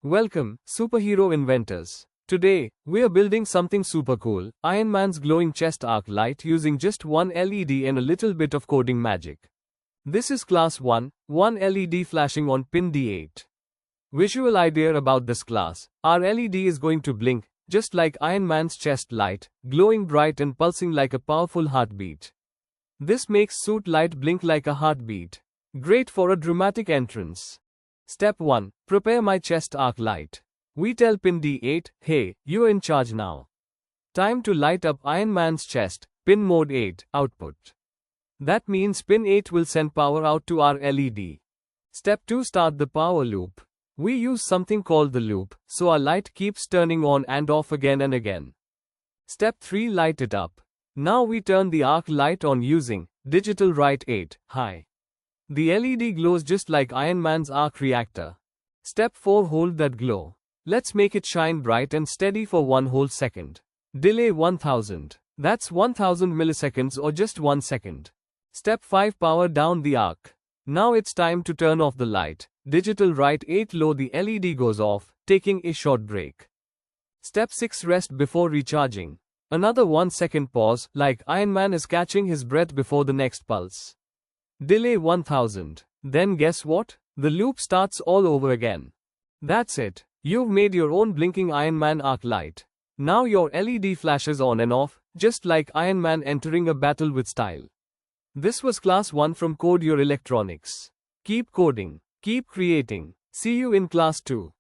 Welcome, superhero inventors. Today, we're building something super cool, Ironman's glowing chest arc light using just one LED and a little bit of coding magic. This is class 1, one LED flashing on pin D8. Visual idea about this class, our LED is going to blink, just like Ironman's chest light, glowing bright and pulsing like a powerful heartbeat. This makes suit light blink like a heartbeat. Great for a dramatic entrance. Step 1. Prepare my chest arc light. We tell pin D8, hey, you're in charge now. Time to light up Ironman's chest, pin mode 8, output. That means pin 8 will send power out to our LED. Step 2. Start the power loop. We use something called the loop, so our light keeps turning on and off again and again. Step 3. Light it up. Now we turn the arc light on using digitalWrite 8, high. The LED glows just like Ironman's arc reactor. Step 4. Hold that glow. Let's make it shine bright and steady for 1 whole second. Delay 1000. That's 1000 milliseconds or just 1 second. Step 5. Power down the arc. Now it's time to turn off the light. digitalWrite 8 low, the LED goes off, taking a short break. Step 6. Rest before recharging. Another 1 second pause, like Ironman is catching his breath before the next pulse. Delay 1000. Then guess what? The loop starts all over again. That's it. You've made your own blinking Ironman arc light. Now your LED flashes on and off, just like Ironman entering a battle with style. This was class 1 from Code Your Electronics. Keep coding. Keep creating. See you in class 2.